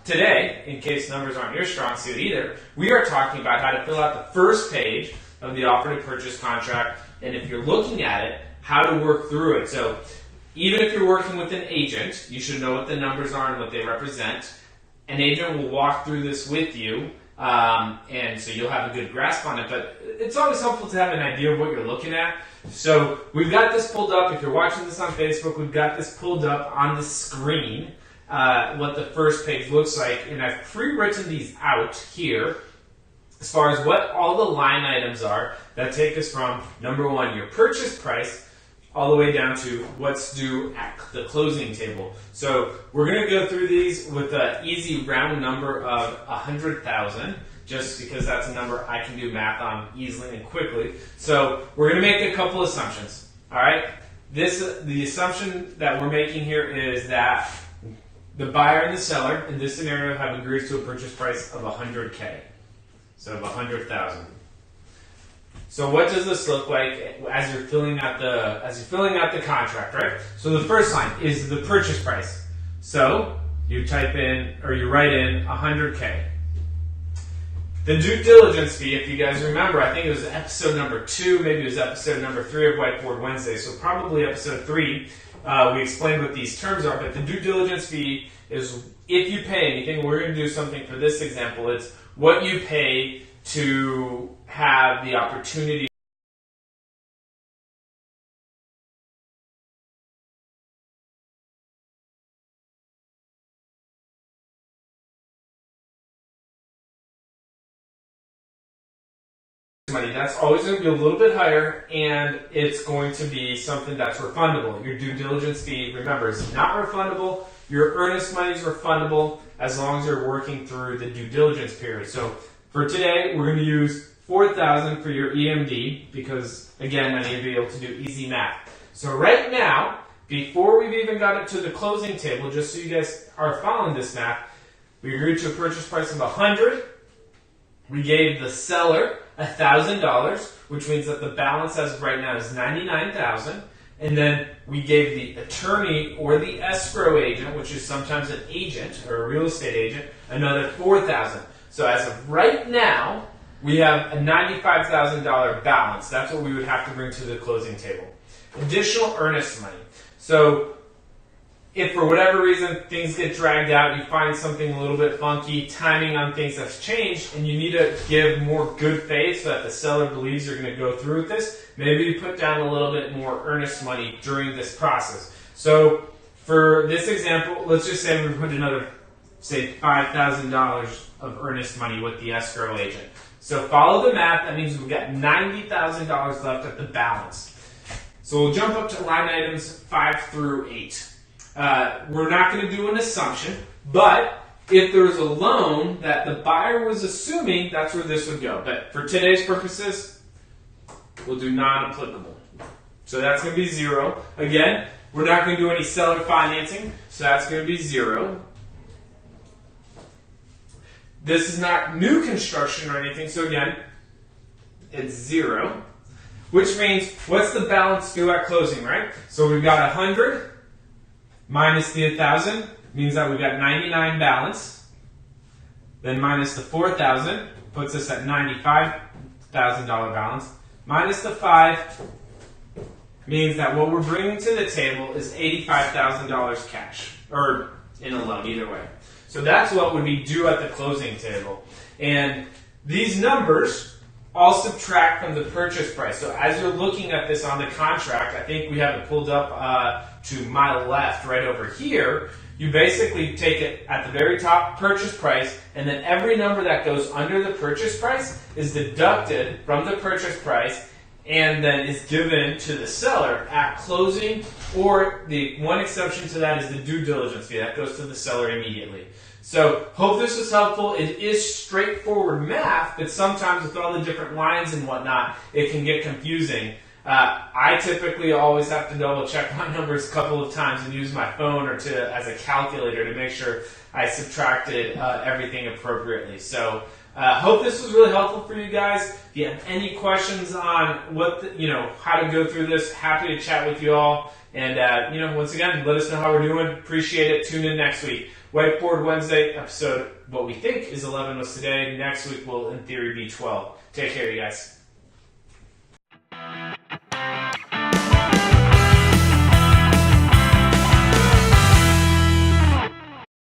today, in case numbers aren't your strong suit either, we are talking about how to fill out the first page of the offer to purchase contract, and if you're looking at it, how to work through it. So even if you're working with an agent, you should know what the numbers are and what they represent. An agent will walk through this with you, and so you'll have a good grasp on it, but it's always helpful to have an idea of what you're looking at. So we've got this pulled up. If you're watching this on Facebook, we've got this pulled up on the screen, what the first page looks like, and I've pre-written these out here as far as what all the line items are that take us from, number one, your purchase price, all the way down to what's due at the closing table. So we're going to go through these with an easy round number of 100,000, just because that's a number I can do math on easily and quickly. So we're going to make a couple assumptions. All right. The assumption that we're making here is that the buyer and the seller in this scenario have agreed to a purchase price of 100K, so of 100,000. So what does this look like as you're filling out the contract, right? So the first line is the purchase price. So you type in, or you write in 100K. The due diligence fee, if you guys remember, I think it was episode number 2, maybe it was episode number 3 of Whiteboard Wednesday, so probably episode 3, we explained what these terms are, but the due diligence fee is if you pay anything. We're going to do something for this example. It's what you pay to have the opportunity money. That's always going to be a little bit higher, and it's going to be something that's refundable. Your due diligence fee, remember, is not refundable. Your earnest money is refundable as long as you're working through the due diligence period. So for today, we're going to use $4,000 for your EMD because, again, I need to be able to do easy math. So right now, before we've even got it to the closing table, just so you guys are following this math, we agreed to a purchase price of $100. We gave the seller $1,000, which means that the balance as of right now is $99,000. And then we gave the attorney or the escrow agent, which is sometimes an agent or a real estate agent, another $4,000. So as of right now, we have a $95,000 balance. That's what we would have to bring to the closing table. Additional earnest money. So if for whatever reason things get dragged out, you find something a little bit funky, timing on things has changed, and you need to give more good faith so that the seller believes you're going to go through with this, maybe you put down a little bit more earnest money during this process. So for this example, let's just say we put another, say, $5,000 of earnest money with the escrow agent. So follow the math. That means we've got $90,000 left at the balance. So we'll jump up to line items 5 through 8. We're not going to do an assumption, but if there was a loan that the buyer was assuming, that's where this would go. But for today's purposes, we'll do non-applicable. So that's going to be 0. Again, we're not going to do any seller financing, so that's going to be 0. This is not new construction or anything, so again, it's 0. Which means, what's the balance due at closing, right? So we've got 100 minus the 1,000 means that we've got 99 balance. Then minus the 4,000 puts us at $95,000 balance. Minus the 5 means that what we're bringing to the table is $85,000 cash, or in a loan, either way. So that's what would be due at the closing table. And these numbers all subtract from the purchase price. So as you're looking at this on the contract, I think we have it pulled up to my left right over here. You basically take it at the very top, purchase price, and then every number that goes under the purchase price is deducted from the purchase price and then is given to the seller at closing, or the one exception to that is the due diligence fee. That goes to the seller immediately. So hope this was helpful. It is straightforward math, but sometimes with all the different lines and whatnot, it can get confusing. I typically always have to double check my numbers a couple of times and use my phone or as a calculator to make sure I subtracted everything appropriately. So hope this was really helpful for you guys. If you have any questions on how to go through this, happy to chat with you all. And once again, let us know how we're doing. Appreciate it. Tune in next week. Whiteboard Wednesday episode. What we think is 11 was today. Next week will, in theory, be 12. Take care, you guys.